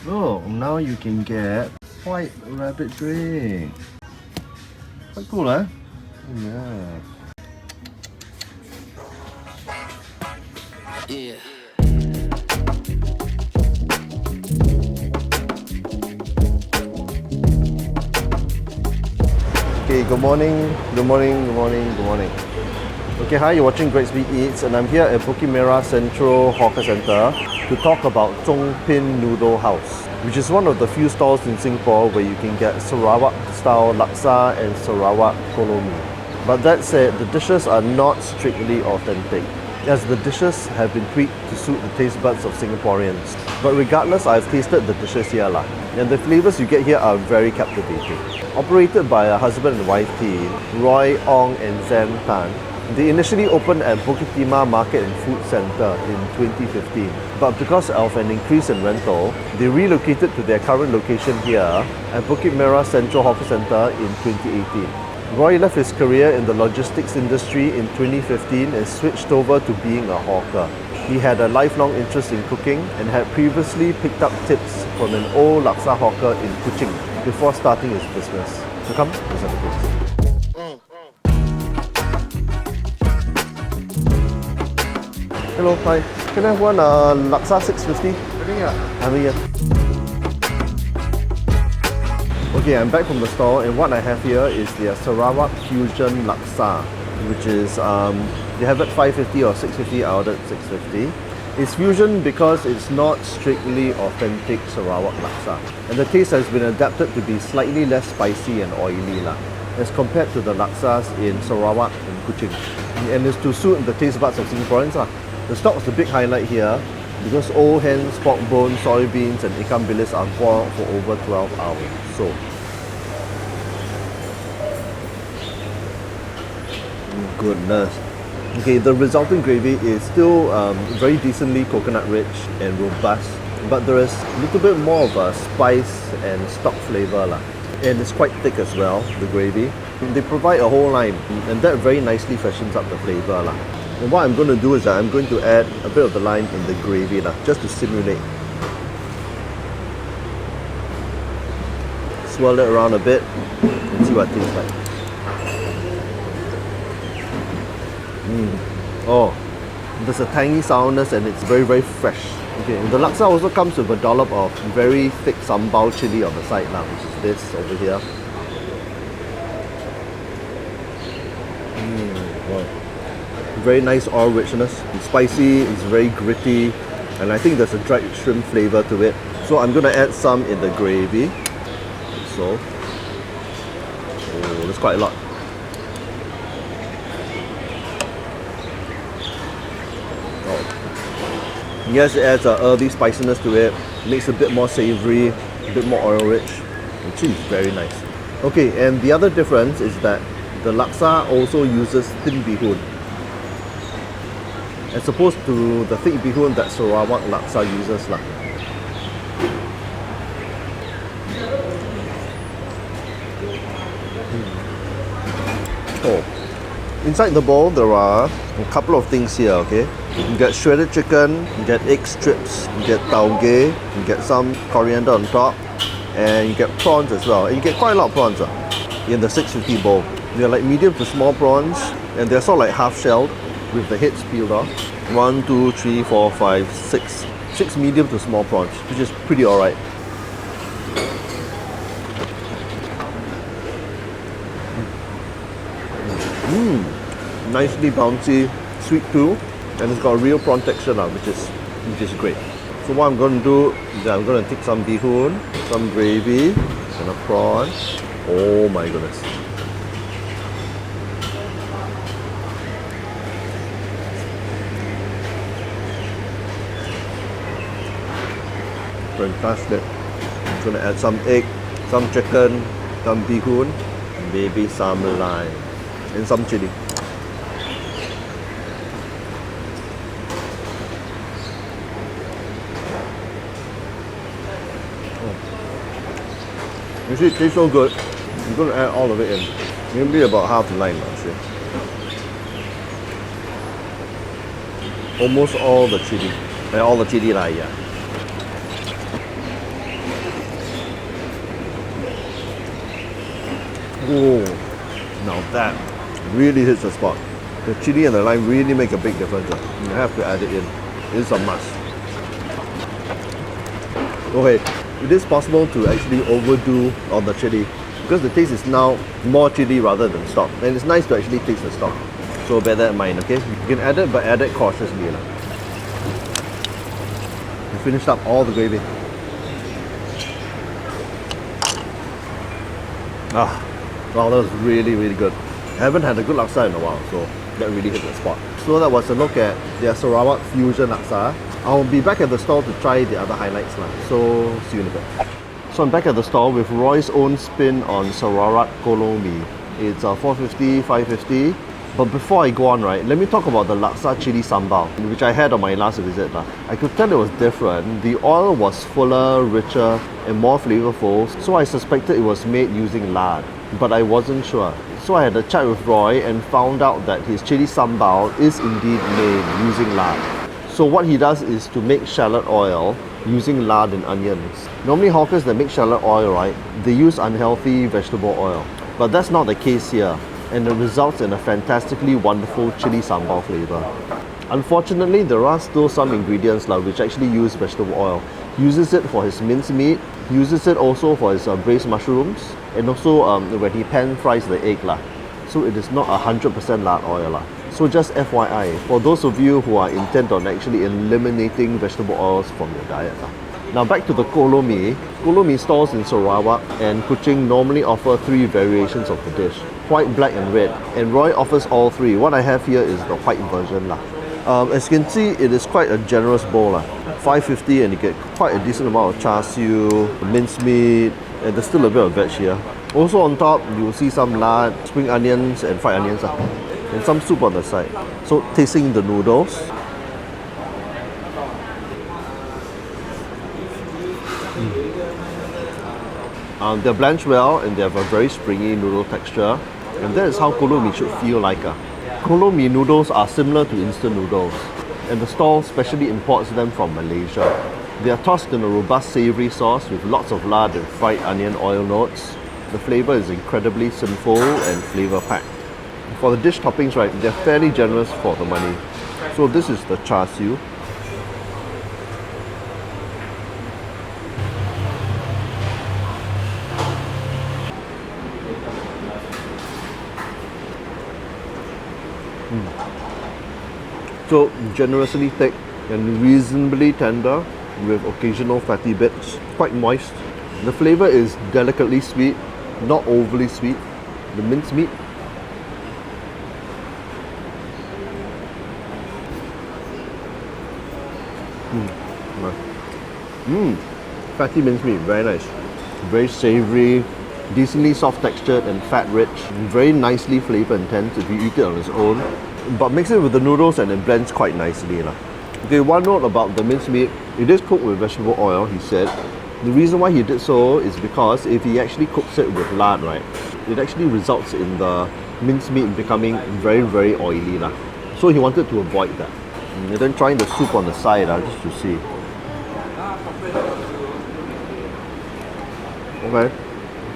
Oh, now you can get white rabbit drink. Quite cool, eh? Yeah. Yeah. Okay, good morning, good morning, good morning, good morning. Okay, hi, you're watching Great Speed Eats, and I'm here at Bukit Merah Central Hawker Centre to talk about Zhong Pin Noodle House, which is one of the few stalls in Singapore where you can get Sarawak-style laksa and Sarawak Koło Mee. But that said, the dishes are not strictly authentic, as the dishes have been tweaked to suit the taste buds of Singaporeans. But regardless, I've tasted the dishes here lah, and the flavours you get here are very captivating. Operated by a husband and wife team, Roy Ong and Zen Tan, they initially opened at Bukit Merah Market and Food Centre in 2015. But because of an increase in rental, they relocated to their current location here at Bukit Merah Central Hawker Centre in 2018. Roy left his career in the logistics industry in 2015 and switched over to being a hawker. He had a lifelong interest in cooking and had previously picked up tips from an old laksa hawker in Kuching before starting his business. So come, let's have a taste. Hello, hi. Can I have one laksa 650? Having it. Okay, I'm back from the store, and what I have here is the Sarawak Fusion Laksa, which is they have it 550 or 650. I ordered 650. It's fusion because it's not strictly authentic Sarawak Laksa, and the taste has been adapted to be slightly less spicy and oily lah, as compared to the laksas in Sarawak and Kuching, and it's to suit the taste buds of Singaporeans lah. The stock is the big highlight here because old hens, pork bones, soybeans and ikan bilis are boiled for over 12 hours. So, goodness. Okay, the resulting gravy is still very decently coconut rich and robust, but there is a little bit more of a spice and stock flavour lah. And it's quite thick as well, the gravy. They provide a whole lime, and that very nicely freshens up the flavour lah. And what I'm going to do is that I'm going to add a bit of the lime in the gravy lah, just to simulate. Swirl it around a bit and see what it tastes like. Oh, there's a tangy sourness and it's very, very fresh. Okay, and the laksa also comes with a dollop of very thick sambal chili on the side now, which is this over here. Wow. Very nice oil richness. It's spicy, it's very gritty, and I think there's a dried shrimp flavour to it. So I'm going to add some in the gravy. So, oh, there's quite a lot. Oh. Yes, it adds a earthy spiciness to it. Makes it a bit more savoury, a bit more oil rich. The cheese is very nice. Okay, and the other difference is that the laksa also uses thin bihun, as opposed to the thick bihun that Sarawak Laksa uses lah. Oh, inside the bowl there are a couple of things here. Okay, you get shredded chicken, you get egg strips, you get tauge, you get some coriander on top, and you get prawns as well. And you get quite a lot of prawns in the 650 bowl. They're like medium to small prawns, and they're sort of like half shelled with the heads peeled off. 1, 2, 3, 4, 5, 6. 6 medium to small prawns, which is pretty alright. Nicely bouncy, sweet too, and it's got a real prawn texture now, which is great. So what I'm going to do is I'm going to take some bihun, some gravy, and a prawn. Oh my goodness. Fantastic. I'm going to add some egg, some chicken, some bihun, maybe some lime, and some chili. You see, it tastes so good. I'm going to add all of it in. Maybe about half the lime, actually. Almost all the chili. All the chili lah, yeah. Oh, now that really hits the spot. The chili and the lime really make a big difference. You have to add it in. It's a must. Okay, it is possible to actually overdo on the chili because the taste is now more chili rather than stock. And it's nice to actually taste the stock. So bear that in mind, okay? You can add it, but add it cautiously. You finished up all the gravy. Ah, wow, that was really, really good. I haven't had a good laksa in a while, so that really hit the spot. So that was a look at their Sarawak fusion laksa. I'll be back at the stall to try the other highlights. So, see you in a bit. So I'm back at the stall with Roy's own spin on Sarawak Koło Mee. It's 450, 550. But before I go on, right, let me talk about the laksa chili sambal, which I had on my last visit. I could tell it was different. The oil was fuller, richer, and more flavorful, so I suspected it was made using lard, but I wasn't sure. So I had a chat with Roy and found out that his chili sambal is indeed made using lard. So what he does is to make shallot oil using lard and onions. Normally hawkers that make shallot oil, right, they use unhealthy vegetable oil. But that's not the case here, and it results in a fantastically wonderful chili sambal flavor. Unfortunately, there are still some ingredients which actually use vegetable oil. He uses it for his minced meat, he uses it also for his braised mushrooms, and also when he pan fries the egg. So it is not 100% lard oil. So just FYI, for those of you who are intent on actually eliminating vegetable oils from your diet. Now back to the Koło Mee. Koło Mee stalls in Sarawak and Kuching normally offer 3 variations of the dish: white, black and red. And Roy offers all 3. What I have here is the white version. As you can see, it is quite a generous bowl. $5.50 and you get quite a decent amount of char siu, minced meat, and there's still a bit of veg here. Also on top, you will see some lard, spring onions and fried onions, and some soup on the side. So tasting the noodles. They're blanched well and they have a very springy noodle texture, and that is how Koło Mee should feel like. Koło Mee noodles are similar to instant noodles, and the stall specially imports them from Malaysia. They are tossed in a robust savoury sauce with lots of lard and fried onion oil notes. The flavour is incredibly simple and flavour packed. For the dish toppings, right, they're fairly generous for the money. So this is the char siu. So generously thick and reasonably tender with occasional fatty bits, quite moist. The flavour is delicately sweet, not overly sweet. The minced meat, fatty minced meat, very nice. Very savoury, decently soft textured and fat rich. Very nicely flavour intense if you eat it on its own. But mix it with the noodles and it blends quite nicely. Okay, one note about the minced meat, it is cooked with vegetable oil, he said. The reason why he did so is because if he actually cooks it with lard, right, it actually results in the minced meat becoming very, very oily. So he wanted to avoid that. And then trying the soup on the side, just to see. Okay,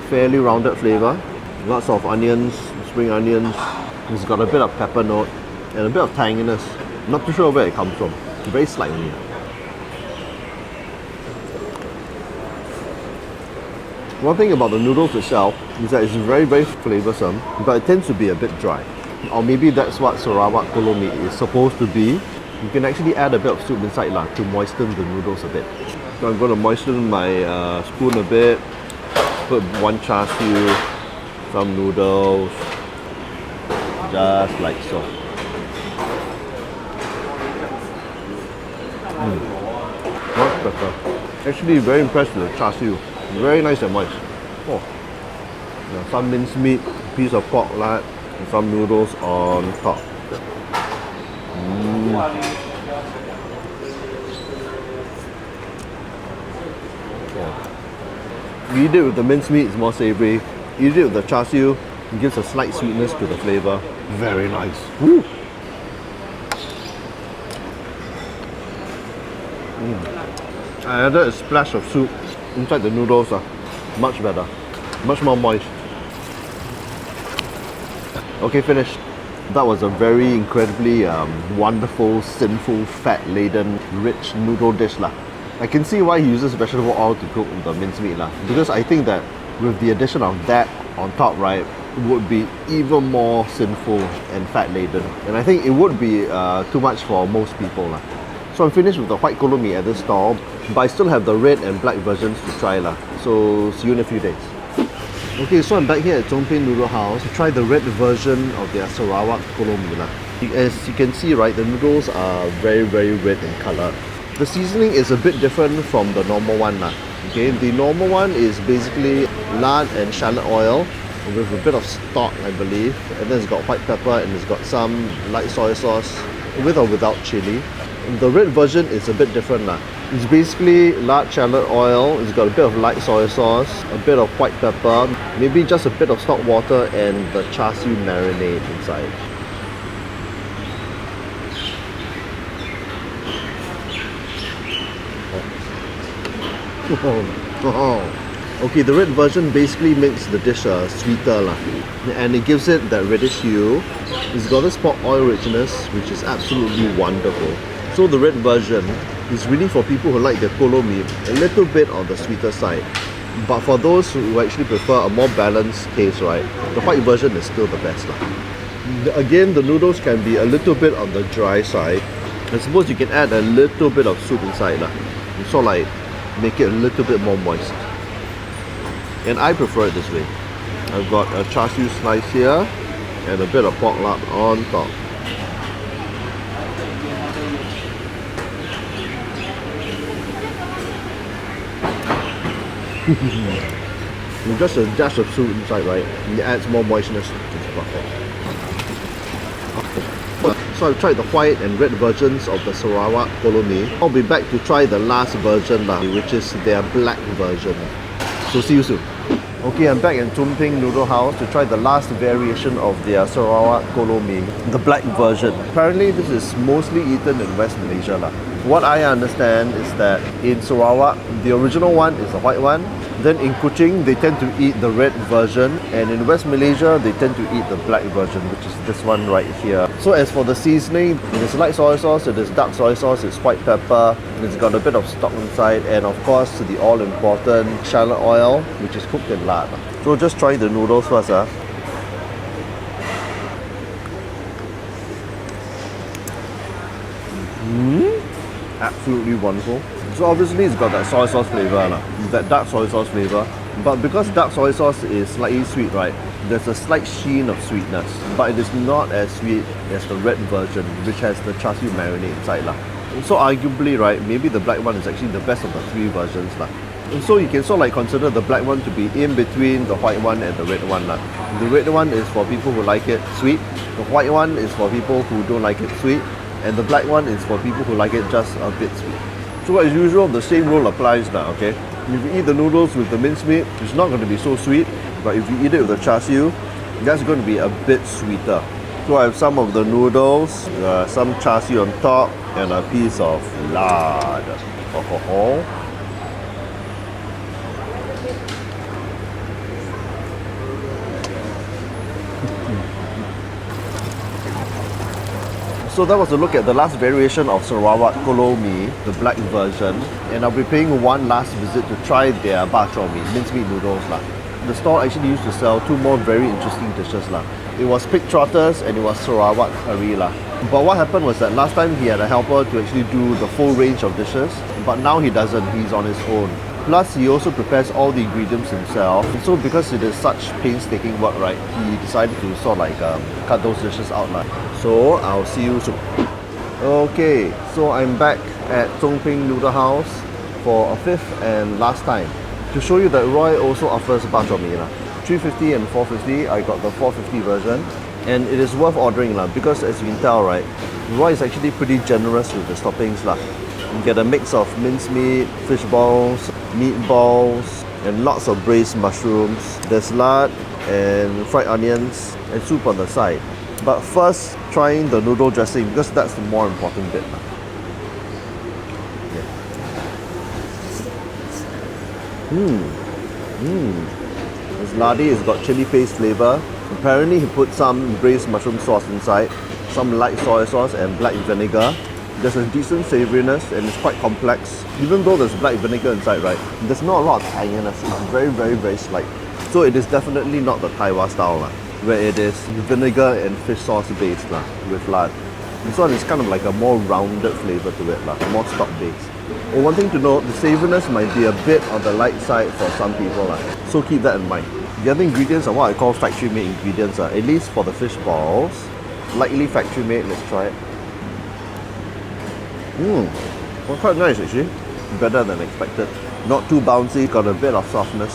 fairly rounded flavour. Lots of onions, spring onions. It's got a bit of pepper note and a bit of tanginess. Not too sure where it comes from. Very slightly. One thing about the noodles itself is that it's very, very flavoursome, but it tends to be a bit dry. Or maybe that's what Sarawak Koło Mee is supposed to be. You can actually add a bit of soup inside to moisten the noodles a bit. So I'm going to moisten my spoon a bit, put 1 char siu, some noodles, just like so. Much better. Actually very impressed with the char siu. Very nice and moist. Oh. Now some minced meat, piece of pork lard, and some noodles on top. Oh. You eat it with the minced meat, it's more savoury. You eat it with the char siu, it gives a slight sweetness to the flavour. Very nice. Woo. I added a splash of soup inside the noodles. Much better. Much more moist. Okay, finished. That was a very incredibly wonderful, sinful, fat-laden, rich noodle dish lah. I can see why he uses vegetable oil to cook the mincemeat lah. Because I think that with the addition of that on top, right, it would be even more sinful and fat-laden. And I think it would be too much for most people lah. So I'm finished with the white Koło Mee at this stall, but I still have the red and black versions to try lah. So see you in a few days. Okay, so I'm back here at Zhong Pin Noodle House to try the red version of their Sarawak Koło Mee lah. As you can see, right, the noodles are very, very red in color. The seasoning is a bit different from the normal one lah. Okay, the normal one is basically lard and shallot oil with a bit of stock, I believe, and then it's got white pepper and it's got some light soy sauce with or without chili. The red version is a bit different lah. It's basically lard shallot oil, it's got a bit of light soy sauce, a bit of white pepper, maybe just a bit of stock water and the char siu marinade inside. Okay, the red version basically makes the dish sweeter lah, and it gives it that reddish hue. It's got this pork oil richness, which is absolutely wonderful. So the red version is really for people who like their Koło Mee a little bit on the sweeter side. But for those who actually prefer a more balanced taste, right, the white version is still the best lah. Again, the noodles can be a little bit on the dry side. I suppose you can add a little bit of soup inside lah. So like make it a little bit more moist. And I prefer it this way. I've got a char siu slice here and a bit of pork lard on top. With just a dash of soup inside, right, it adds more moistness to the perfect. So I've tried the white and red versions of the Sarawak Koło Mee. I'll be back to try the last version lah, which is their black version. So see you soon. Okay, I'm back at Zhong Pin Noodle House to try the last variation of their Sarawak Koło Mee, the black version. Apparently this is mostly eaten in West Malaysia lah. What I understand is that in Sarawak, the original one is the white one. Then in Kuching, they tend to eat the red version. And in West Malaysia, they tend to eat the black version, which is this one right here. So as for the seasoning, there's light soy sauce, there's dark soy sauce, it's white pepper, it's got a bit of stock inside, and of course the all-important shallot oil, which is cooked in lard. So just try the noodles first. Absolutely wonderful. So obviously it's got that soy sauce flavour, that dark soy sauce flavour. But because dark soy sauce is slightly sweet, right, there's a slight sheen of sweetness. But it is not as sweet as the red version, which has the char siu marinade inside lah. So arguably, right, maybe the black one is actually the best of the three versions lah. And so you can sort of like consider the black one to be in between the white one and the red one lah. The red one is for people who like it sweet. The white one is for people who don't like it sweet. And the black one is for people who like it just a bit sweet. So as usual, the same rule applies now, okay? If you eat the noodles with the mincemeat, it's not going to be so sweet. But if you eat it with the char siu, that's going to be a bit sweeter. So I have some of the noodles, some char siu on top, and a piece of lard. So that was a look at the last variation of Sarawak Koło Mee, the black version. And I'll be paying one last visit to try their bak chor mee, mincemeat noodles lah. The store actually used to sell two more very interesting dishes lah. It was pig trotters and it was Sarawak curry lah. But what happened was that last time he had a helper to actually do the full range of dishes, but now he doesn't, he's on his own. Plus, he also prepares all the ingredients himself. And so because it is such painstaking work, right, he decided to sort of like cut those dishes out lah. So I'll see you soon. Okay, so I'm back at Zhong Pin Noodle House for a fifth and last time to show you that Roy also offers bak chor mee lah. 350 and 450. I got the 450 version, and it is worth ordering lah because as you can tell, right, Roy is actually pretty generous with the toppings lah. You get a mix of mincemeat, fish balls, meatballs, and lots of braised mushrooms. There's lard and fried onions and soup on the side. But first, trying the noodle dressing because that's the more important bit. This lardy has got chili paste flavour. Apparently he put some braised mushroom sauce inside, some light soy sauce and black vinegar. There's a decent savouriness and it's quite complex. Even though there's black vinegar inside, right, there's not a lot of tanginess. It's very, very, very slight. So it is definitely not the Taiwan style, where it is vinegar and fish sauce based with lard. This one is kind of like a more rounded flavour to it, more stock based. Well, one thing to note, the savouriness might be a bit on the light side for some people, so keep that in mind. The other ingredients are what I call factory made ingredients, at least for the fish balls. Lightly factory made, let's try it. Well, quite nice actually. Better than expected. Not too bouncy, got a bit of softness.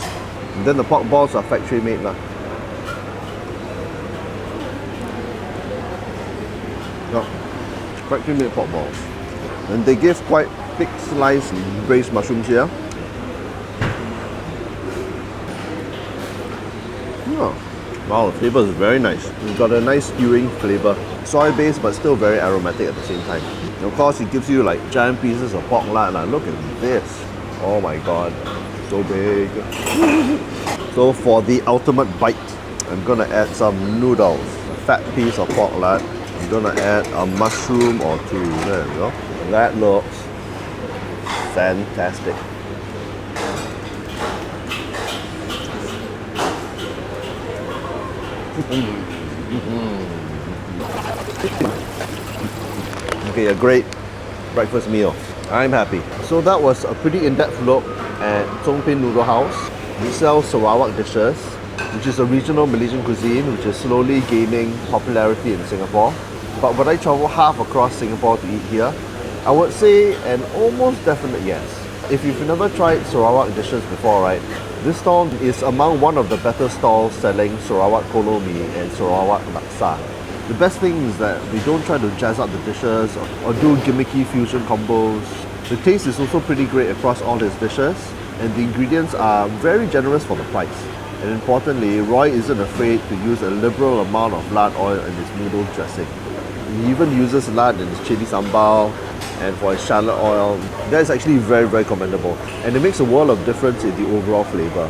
And then the pork balls are factory made. Factory made pork balls. And they give quite thick sliced braised mushrooms here. Wow, the flavour is very nice. It's got a nice stewing flavour. Soy based but still very aromatic at the same time. And of course it gives you like giant pieces of pork lard. Look at this. Oh my god. So big. So for the ultimate bite, I'm gonna add some noodles. A fat piece of pork lard. I'm gonna add a mushroom or two. There we go. That looks fantastic. Okay, a great breakfast meal. I'm happy. So that was a pretty in-depth look at Zhong Pin Noodle House. We sell Sarawak dishes, which is a regional Malaysian cuisine which is slowly gaining popularity in Singapore. But would I travel half across Singapore to eat here? I would say an almost definite yes. If you've never tried Sarawak dishes before, right, this stall is among one of the better stalls selling Sarawak Koło Mee and Sarawak Laksa. The best thing is that they don't try to jazz up the dishes or do gimmicky fusion combos. The taste is also pretty great across all his dishes, and the ingredients are very generous for the price. And importantly, Roy isn't afraid to use a liberal amount of lard oil in his noodle dressing. He even uses lard in his chili sambal and for his shallot oil. That is actually very, very commendable, and it makes a world of difference in the overall flavour.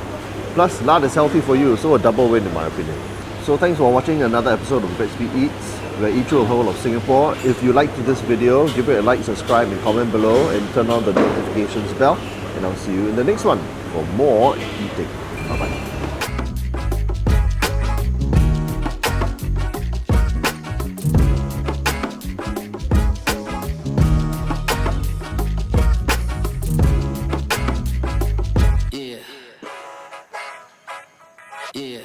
Plus, lard is healthy for you, so a double win in my opinion. So thanks for watching another episode of Great Speed Eats, where I eat through the whole of Singapore. If you liked this video, give it a like, subscribe and comment below, and turn on the notifications bell, and I'll see you in the next one for more eating. Bye bye. Yeah.